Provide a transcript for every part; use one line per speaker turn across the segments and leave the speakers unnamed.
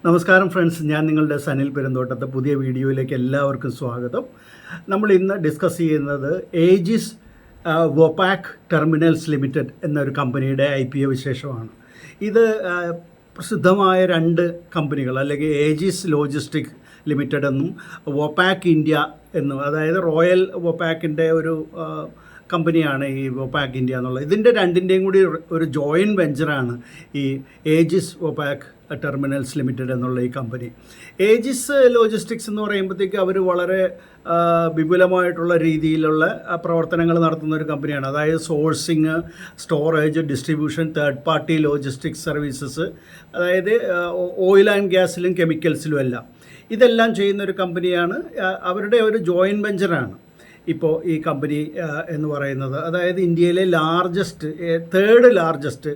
നമസ്കാരം ഫ്രണ്ട്സ്, ഞാൻ നിങ്ങളുടെ സനിൽ പെരുന്തോട്ടത്തെ പുതിയ വീഡിയോയിലേക്ക് എല്ലാവർക്കും സ്വാഗതം. നമ്മൾ ഇന്ന് ഡിസ്കസ് ചെയ്യുന്നത് ഏജിസ് വോപാക് ടെർമിനൽസ് ലിമിറ്റഡ് എന്നൊരു കമ്പനിയുടെ IPO വിശേഷമാണ്. ഇത് പ്രസിദ്ധമായ രണ്ട് കമ്പനികൾ, അല്ലെങ്കിൽ ഏജിസ് ലോജിസ്റ്റിക് ലിമിറ്റഡ് എന്നും വോപാക് ഇന്ത്യ എന്നും, അതായത് റോയൽ വോപാക്കിൻ്റെ ഒരു കമ്പനിയാണ് ഈ വോപാക് ഇന്ത്യ എന്നുള്ളത്. ഇതിൻ്റെ രണ്ടിൻ്റെയും കൂടി ഒരു ജോയിൻറ്റ് വെഞ്ചറാണ് ഈ ഏജിസ് വോപാക് ടെർമിനൽസ് ലിമിറ്റഡ് എന്നുള്ള ഈ കമ്പനി. ഏജിസ് ലോജിസ്റ്റിക്സ് എന്ന് പറയുമ്പോഴത്തേക്ക് അവർ വളരെ വിപുലമായിട്ടുള്ള രീതിയിലുള്ള പ്രവർത്തനങ്ങൾ നടത്തുന്ന ഒരു കമ്പനിയാണ്. അതായത് sourcing, storage, distribution, third party logistics services, അതായത് ഓയിൽ ആൻഡ് ഗ്യാസിലും കെമിക്കൽസിലും എല്ലാം ഇതെല്ലാം ചെയ്യുന്ന ഒരു കമ്പനിയാണ്. അവരുടെ ഒരു ജോയിൻറ്റ് വെഞ്ചറാണ് ഇപ്പോൾ ഈ കമ്പനി എന്ന് പറയുന്നത്. അതായത് ഇന്ത്യയിലെ തേർഡ് ലാർജസ്റ്റ്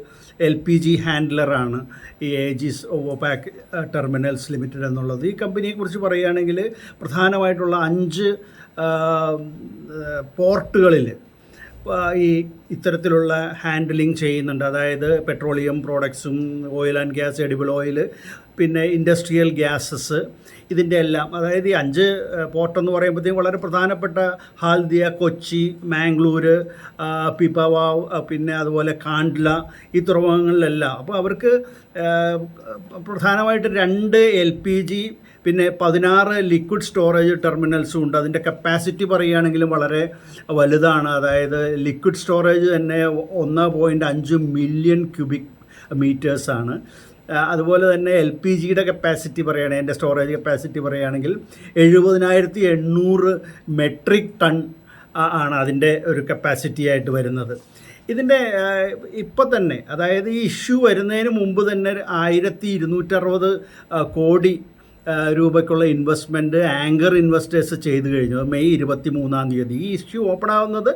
LPG ഹാൻഡ്ലറാണ് ഈ ഏജിസ് വോപാക് ടെർമിനൽസ് ലിമിറ്റഡ് എന്നുള്ളത്. ഈ കമ്പനിയെക്കുറിച്ച് പറയുകയാണെങ്കിൽ പ്രധാനമായിട്ടുള്ള 5 പോർട്ടുകളിൽ ഈ ഇത്തരത്തിലുള്ള ഹാൻഡ്ലിങ് ചെയ്യുന്നുണ്ട്. അതായത് പെട്രോളിയം പ്രോഡക്ട്സും, oil and gas, edible oil, പിന്നെ ഇൻഡസ്ട്രിയൽ ഗ്യാസസ്, ഇതിൻ്റെ എല്ലാം. അതായത് ഈ 5 പോർട്ടെന്ന് പറയുമ്പോഴത്തേക്കും വളരെ പ്രധാനപ്പെട്ട ഹാൽദിയ, കൊച്ചി, മാംഗ്ലൂര്, പിപാവാവ്, പിന്നെ അതുപോലെ കാണ്ട്ല, ഈ തുറമുഖങ്ങളിലെല്ലാം. അപ്പോൾ അവർക്ക് പ്രധാനമായിട്ട് 2 LPG പിന്നെ 16 ലിക്വിഡ് സ്റ്റോറേജ് ടെർമിനൽസും ഉണ്ട്. അതിൻ്റെ കപ്പാസിറ്റി പറയുകയാണെങ്കിലും വളരെ വലുതാണ്. അതായത് ലിക്വിഡ് സ്റ്റോറേജ് തന്നെ 1.5 മില്യൺ ക്യൂബിക് മീറ്റേഴ്സാണ്. അതുപോലെ തന്നെ LPGയുടെ കപ്പാസിറ്റി പറയുകയാണെങ്കിൽ, എൻ്റെ സ്റ്റോറേജ് കപ്പാസിറ്റി പറയുകയാണെങ്കിൽ 70,800 മെട്രിക് ടൺ ആണ് അതിൻ്റെ ഒരു കപ്പാസിറ്റി ആയിട്ട് വരുന്നത്. ഇതിൻ്റെ ഇപ്പം തന്നെ, അതായത് ഈ ഇഷ്യൂ വരുന്നതിന് മുമ്പ് തന്നെ 1260 കോടി രൂപയ്ക്കുള്ള ഇൻവെസ്റ്റ്മെൻറ്റ് ആങ്കർ ഇൻവെസ്റ്റേഴ്സ് ചെയ്തു കഴിഞ്ഞു. മെയ് 23 ഈ ഇഷ്യൂ ഓപ്പൺ ആവുന്നത്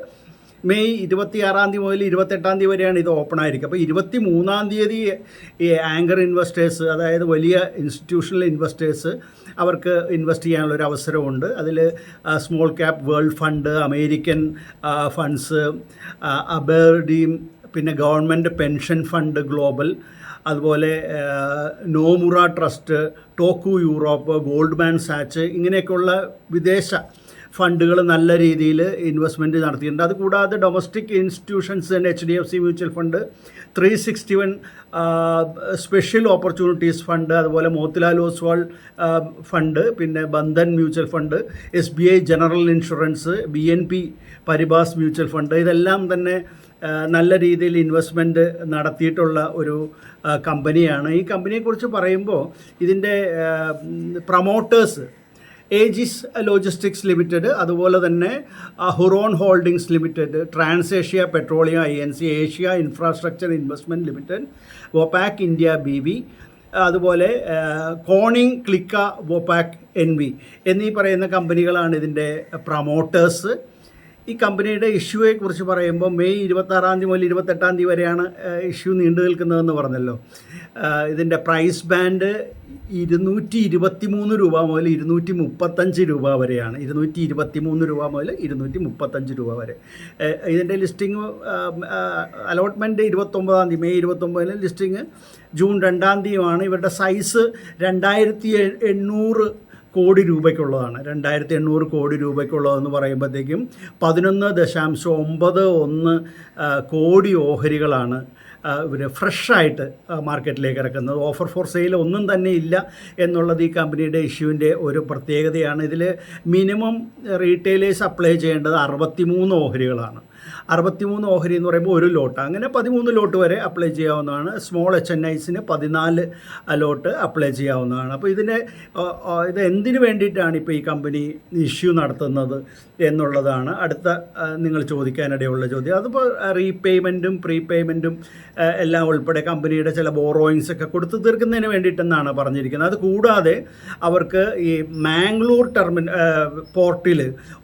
മെയ് 26 മുതൽ 28 വരെയാണ് ഇത് ഓപ്പൺ ആയിരിക്കും. അപ്പോൾ 23 ഈ ആങ്കർ ഇൻവെസ്റ്റേഴ്സ്, അതായത് വലിയ ഇൻസ്റ്റിറ്റ്യൂഷണൽ ഇൻവെസ്റ്റേഴ്സ്, അവർക്ക് ഇൻവെസ്റ്റ് ചെയ്യാനുള്ളൊരു അവസരമുണ്ട്. അതിൽ small cap world fund, American funds, Aberdeen, പിന്നെ ഗവൺമെൻറ് പെൻഷൻ ഫണ്ട് ഗ്ലോബൽ, അതുപോലെ നോമുറ ട്രസ്റ്റ്, ടോക്കു യൂറോപ്പ്, ഗോൾഡ്മാൻ സാച്ച്, ഇങ്ങനെയൊക്കെയുള്ള വിദേശ ഫണ്ടുകൾ നല്ല രീതിയിൽ ഇൻവെസ്റ്റ്മെൻറ്റ് നടത്തിയിട്ടുണ്ട്. അതുകൂടാതെ ഡൊമസ്റ്റിക് ഇൻസ്റ്റിറ്റ്യൂഷൻസ് തന്നെ HDFC mutual fund, 361 special opportunities fund, അതുപോലെ മോത്തിലാൽ ഓസ്വാൾ ഫണ്ട്, പിന്നെ Bandhan mutual fund, SBI general insurance, BNP പരിബാസ് mutual fund, ഇതെല്ലാം തന്നെ നല്ല രീതിയിൽ ഇൻവെസ്റ്റ്മെൻറ്റ് നടത്തിയിട്ടുള്ള ഒരു കമ്പനിയാണ്. ഈ കമ്പനിയെക്കുറിച്ച് പറയുമ്പോൾ ഇതിൻ്റെ പ്രൊമോട്ടേഴ്സ് ഏജിസ് ലോജിസ്റ്റിക്സ് ലിമിറ്റഡ്, അതുപോലെ തന്നെ Huron holdings limited, Trans Asia petroleum INC, Asia infrastructure investment limited, Vopak India BV, അതുപോലെ കോണിംഗ് ക്ലിക്ക വോപാക് NV എന്നീ പറയുന്ന കമ്പനികളാണ് ഇതിൻ്റെ പ്രൊമോട്ടേഴ്സ്. ഈ കമ്പനിയുടെ ഇഷ്യൂയെക്കുറിച്ച് പറയുമ്പോൾ മെയ് 26 മുതൽ 28 വരെയാണ് ഇഷ്യൂ നീണ്ടു നിൽക്കുന്നതെന്ന് പറഞ്ഞല്ലോ. ഇതിൻ്റെ പ്രൈസ് ബാൻഡ് 223 രൂപ മുതൽ 235 രൂപ വരെയാണ്. 223 രൂപ മുതൽ 235 രൂപ വരെ. ഇതിൻ്റെ listing allotment 29 May 29 listing June 2 ഇവരുടെ സൈസ് 2,800 കോടി രൂപയ്ക്കുള്ളതാണ്. 2,800 കോടി രൂപയ്ക്കുള്ളതെന്ന് പറയുമ്പോഴത്തേക്കും 11.91 കോടി ഓഹരികളാണ് ഇവർ ഫ്രഷായിട്ട് മാർക്കറ്റിലേക്ക് ഇറക്കുന്നത്. ഓഫർ ഫോർ സെയിൽ ഒന്നും തന്നെ ഇല്ല എന്നുള്ളത് ഈ കമ്പനിയുടെ ഇഷ്യൂവിൻ്റെ ഒരു പ്രത്യേകതയാണ്. ഇതിൽ മിനിമം റീറ്റെയിലേഴ്സ് അപ്ലൈ ചെയ്യേണ്ടത് 63 ഓഹരികളാണ്. 63 ഓഹരി എന്ന് പറയുമ്പോൾ ഒരു ലോട്ട്, അങ്ങനെ 13 ലോട്ട് വരെ അപ്ലൈ ചെയ്യാവുന്നതാണ്. സ്മോൾ HNIസിന് 14 ലോട്ട് അപ്ലൈ ചെയ്യാവുന്നതാണ്. അപ്പോൾ ഇത് എന്തിനു വേണ്ടിയിട്ടാണ് ഇപ്പോൾ ഈ കമ്പനി ഇഷ്യൂ നടത്തുന്നത് എന്നുള്ളതാണ് അടുത്ത നിങ്ങൾ ചോദിക്കാനിടയുള്ള ചോദ്യം. അതിപ്പോൾ റീപേയ്മെൻറ്റും പ്രീപേയ്മെൻറ്റും എല്ലാം ഉൾപ്പെടെ കമ്പനിയുടെ ചില ബോറോയിങ്സ് ഒക്കെ കൊടുത്തു തീർക്കുന്നതിന് വേണ്ടിയിട്ടെന്നാണ് പറഞ്ഞിരിക്കുന്നത്. അത് കൂടാതെ അവർക്ക് ഈ മാംഗ്ലൂർ പോർട്ടിൽ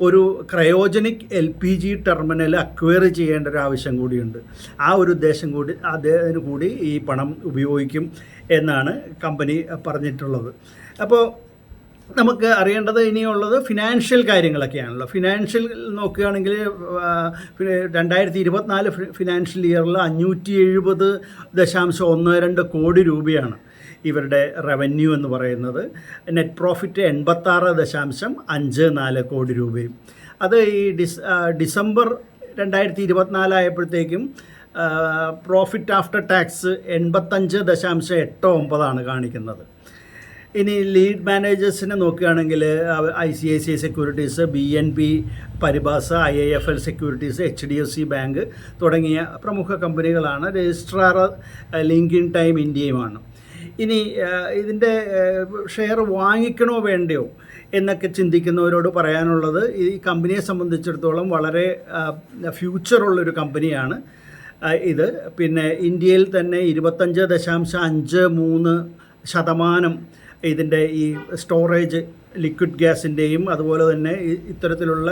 ഒരു ക്രയോജനിക് LPG ടെർമിനൽ അക്വയർ ചെയ്യേണ്ട ഒരു ആവശ്യം കൂടിയുണ്ട്. ആ ഒരു ഉദ്ദേശം കൂടി അതിന് കൂടി ഈ പണം ഉപയോഗിക്കും എന്നാണ് കമ്പനി പറഞ്ഞിട്ടുള്ളത്. അപ്പോൾ നമുക്ക് അറിയേണ്ടത് ഇനിയുള്ളത് ഫിനാൻഷ്യൽ കാര്യങ്ങളൊക്കെയാണല്ലോ. ഫിനാൻഷ്യൽ നോക്കുകയാണെങ്കിൽ 2024 ഫിനാൻഷ്യൽ ഇയറിൽ 570.12 കോടി രൂപയാണ് ഇവരുടെ റവന്യൂ എന്ന് പറയുന്നത്. നെറ്റ് പ്രോഫിറ്റ് 86.54 കോടി രൂപയും. അത് ഈ ഡിസംബർ 2024 ആയപ്പോഴത്തേക്കും പ്രോഫിറ്റ് ആഫ്റ്റർ ടാക്സ് 85.89 കാണിക്കുന്നത്. ഇനി ലീഡ് മാനേജേഴ്സിനെ നോക്കുകയാണെങ്കിൽ ICICI securities, BNP Paribas, IIFL securities, HDFC bank തുടങ്ങിയ പ്രമുഖ കമ്പനികളാണ്. Registrar Link Intime. ഇനി ഇതിൻ്റെ ഷെയർ വാങ്ങിക്കണോ വേണ്ടയോ എന്നൊക്കെ ചിന്തിക്കുന്നവരോട് പറയാനുള്ളത്, ഈ കമ്പനിയെ സംബന്ധിച്ചിടത്തോളം വളരെ ഫ്യൂച്ചറുള്ളൊരു കമ്പനിയാണ് ഇത്. പിന്നെ ഇന്ത്യയിൽ തന്നെ 25.53% ഇതിൻ്റെ ഈ സ്റ്റോറേജ് ലിക്വിഡ് ഗ്യാസിൻ്റെയും അതുപോലെ തന്നെ ഇത്തരത്തിലുള്ള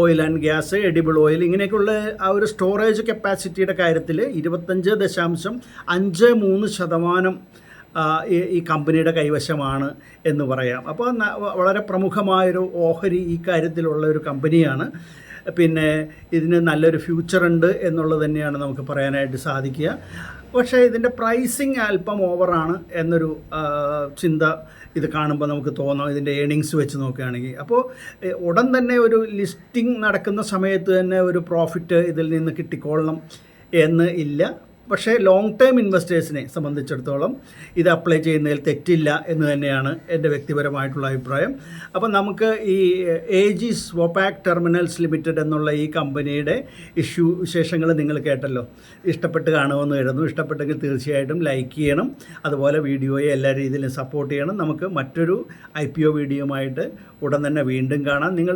oil and gas, edible oil, ഇങ്ങനെയൊക്കെയുള്ള ആ ഒരു സ്റ്റോറേജ് കപ്പാസിറ്റിയുടെ കാര്യത്തിൽ 25.53% ഈ കമ്പനിയുടെ കൈവശമാണ് എന്ന് പറയാം. അപ്പോൾ വളരെ പ്രമുഖമായൊരു ഓഹരി ഈ കാര്യത്തിലുള്ള ഒരു കമ്പനിയാണ്. പിന്നെ ഇതിന് നല്ലൊരു ഫ്യൂച്ചറുണ്ട് എന്നുള്ളത് തന്നെയാണ് നമുക്ക് പറയാനായിട്ട് സാധിക്കുക. പക്ഷേ ഇതിൻ്റെ പ്രൈസിങ് അല്പം ഓവറാണ് എന്നൊരു ചിന്ത ഇത് കാണുമ്പോൾ നമുക്ക് തോന്നാം, ഇതിൻ്റെ ഏണിങ്സ് വെച്ച് നോക്കുകയാണെങ്കിൽ. അപ്പോൾ ഉടൻ തന്നെ ഒരു ലിസ്റ്റിംഗ് നടക്കുന്ന സമയത്ത് തന്നെ ഒരു പ്രോഫിറ്റ് ഇതിൽ നിന്ന് കിട്ടിക്കൊള്ളണം എന്ന് ഇല്ല. പക്ഷേ ലോങ് ടേം ഇൻവെസ്റ്റേഴ്സിനെ സംബന്ധിച്ചിടത്തോളം ഇത് അപ്ലൈ ചെയ്യുന്നതിൽ തെറ്റില്ല എന്ന് തന്നെയാണ് എൻ്റെ വ്യക്തിപരമായിട്ടുള്ള അഭിപ്രായം. അപ്പം നമുക്ക് ഈ AG സ്വപാക് ടെർമിനൽസ് ലിമിറ്റഡ് എന്നുള്ള ഈ കമ്പനിയുടെ വിശേഷങ്ങൾ നിങ്ങൾ കേട്ടല്ലോ. ഇഷ്ടപ്പെട്ട് കാണുമെന്ന് കരുതുന്നു. ഇഷ്ടപ്പെട്ടെങ്കിൽ തീർച്ചയായിട്ടും ലൈക്ക് ചെയ്യണം. അതുപോലെ വീഡിയോയെ എല്ലാ രീതിയിലും സപ്പോർട്ട് ചെയ്യണം. നമുക്ക് മറ്റൊരു IPO വീഡിയോയുമായിട്ട് ഉടൻ തന്നെ വീണ്ടും കാണാം. നിങ്ങൾ